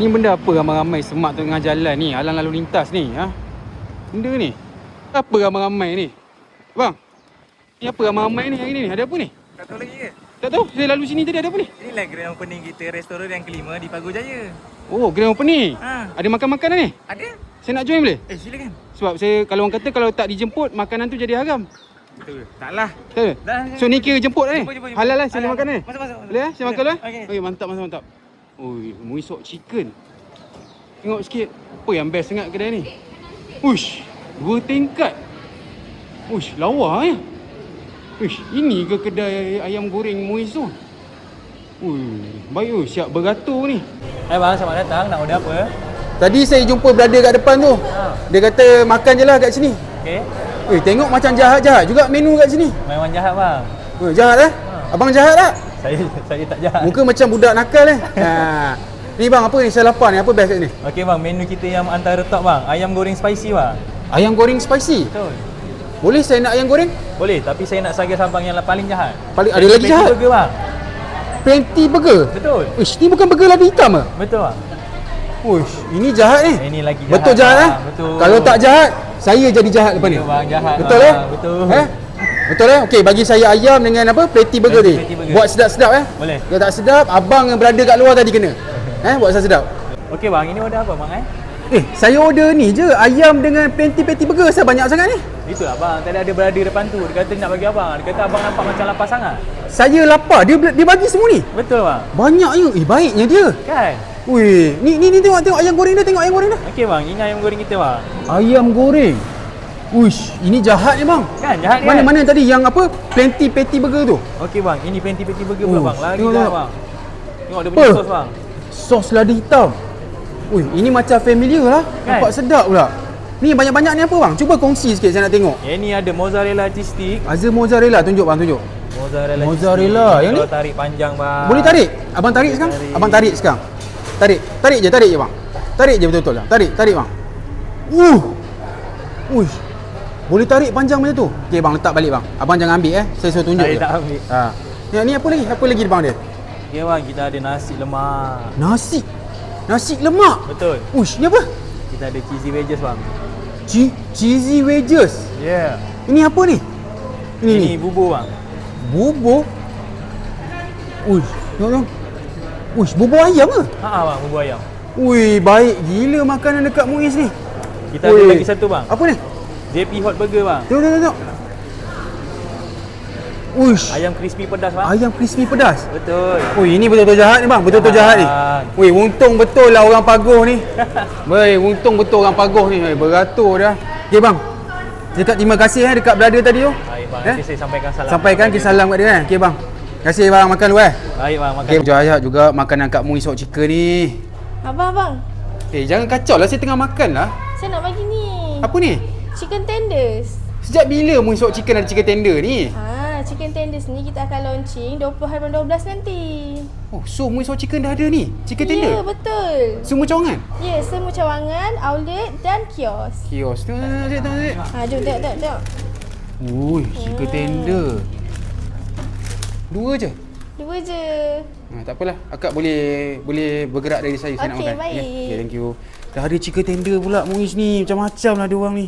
Ni benda apa ramai-ramai semak tengah jalan ni, halang lalu lintas ni, ha? Benda ni. Apa ramai-ramai ni? Bang. Ni apa ramai-ramai ni hari ni? Ada apa ni? Tak tahu lagi ke? Tak tahu. Saya lalu sini tadi ada apa ni? Inilah grand opening kita restoran yang kelima di Pagur Jaya. Oh, grand opening. Ha. Ada makan-makan dah ni? Ada? Saya nak join boleh? Silakan. Sebab saya kalau orang kata kalau tak dijemput makanan tu jadi haram. Betul. Taklah. Betul? Dah. So ni kira jemput dah ni? Jemput. Halal lah saya makan ni? Masuk. Boleh lah? Saya makan lah? Okey. Okay, mantap. Oi, muih sok chicken. Tengok sikit. Apa yang best sangat kedai ni? Uish, 2 tingkat. Uish, lawa eh. Uish, ini ke kedai ayam goreng Muiz tu? Ui, baik siap beratur ni. Hai bang, selamat datang. Nak order apa? Tadi saya jumpa brother kat depan tu. Dia kata makan je lah kat sini. Okey. Tengok macam jahat-jahat juga menu kat sini. Memang jahat bang. Jahat eh? Abang jahat tak? Saya tak jahat. Muka macam budak nakal eh. Ni bang, apa ni? Saya lapar ni. Apa best kat ni? Okey bang, menu kita yang antara top bang. Ayam goreng spicy bang. Ayam goreng spicy? Betul. Boleh saya nak ayam goreng? Boleh, tapi saya nak saga sabang yang paling jahat. Ada lagi jahat? Burger bang. Plenty burger? Betul. Uish, ni bukan burger lada hitam ke? Betul bang. Uish, ini jahat ni. Ini lagi jahat. Betul jahat bang. eh? Betul. Kalau tak jahat, saya jadi jahat lepas ni. Betul bang, jahat. Betul bang. eh? Betul. Betul eh? Okey, bagi saya ayam dengan apa? Patty burger ni. Patty burger. Buat sedap-sedap eh? Boleh. Kalau tak sedap, abang yang berada kat luar tadi kena. Buat sedap. Okey bang, ini order apa bang Saya order ni je, ayam dengan patty burger. Saya banyak sangat ni. Itulah bang, tadi ada berada depan tu. Dia kata nak bagi abang. Dia kata abang nampak macam lapar sangat. Saya lapar, dia bagi semua ni. Betul bang. Banyaknya. Baiknya dia. Kan? Wih, ni tengok ayam goreng dia, tengok ayam goreng dia. Okey bang, ini ayam goreng kita bang. Ayam goreng. Uish, ini jahat ni bang. Kan, jahat ni. Mana-mana tadi yang apa? Plenty patty burger tu. Okey bang, ini patty burger pula bang. Lagi tengok, dah tengok. bang. Tengok dia punya sos bang. Sos lada hitam. Wih, ini macam familiar lah. Kan? Nampak sedap pula. Ni banyak-banyak ni apa bang? Cuba kongsi sikit saya nak tengok. Yang ni ada mozzarella cheese stick. Azza mozzarella, tunjuk bang, tunjuk. Mozzarella Mozzarella, cheese stick. yang ni? Kalau tarik panjang bang. Boleh tarik? Abang tarik sekarang? Abang tarik sekarang. Tarik je bang. Tarik je betul-betul lah. Tarik bang. Uish. Boleh tarik panjang macam tu. Okey bang, letak balik bang. Abang jangan ambil Saya suruh tunjuk je. Saya tak ambil. Yang ni apa lagi? Apa lagi bang dia? Ya bang, kita ada nasi lemak. Nasi lemak. Betul. Uish, ni apa? Kita ada cheesy wedges bang. Cheesy wedges. Ya. Yeah. Ini apa ni? Ini bubur bang. Bubur. Uish, tengok. Uish, bubur ayam ke? Bang, bubur ayam. Ui, baik gila makanan dekat Muiz ni. Kita ada lagi satu bang. Apa ni? JP Hot Burger bang. Tengok. Uish. Ayam crispy pedas bang. Ayam crispy pedas. Betul. Ui, ini betul-betul jahat ni bang. Betul-betul jahat ni. Ui, untung betul lah orang Pagoh ni. Untung betul orang Pagoh ni. Beratur dah. Okey bang. Cakap terima kasih dekat brother tadi tu. Baik bang, nanti saya sampaikan salam. Sampaikan salam kat dia Okey bang. Terima kasih bang, makan dulu Baik bang, makan. Okey, jahat juga makanan kat Muiz Hot Chicken ni. Abang. Jangan kacau lah, saya tengah makan lah. Saya nak bagi ni. Apa ni? Chicken tenders. Sejak bila Muiz Hot Chicken ada chicken tender ni? Chicken tenders ni kita akan launching 20 hari bulan 12 nanti. Oh, so Muiz Hot Chicken dah ada ni? Chicken tender? Ya, betul. Semua cawangan? Ya, semua cawangan, outlet dan kios. Kios. Tengok. Jom tengok. Ui, chicken tender. 2 je? 2 je. Tak apalah. Akak boleh bergerak dari saya. Saya nak makan. Okey, baik. Okay, thank you. Dah ada chicken tender pula Muiz ni. Macam-macam lah dia orang ni.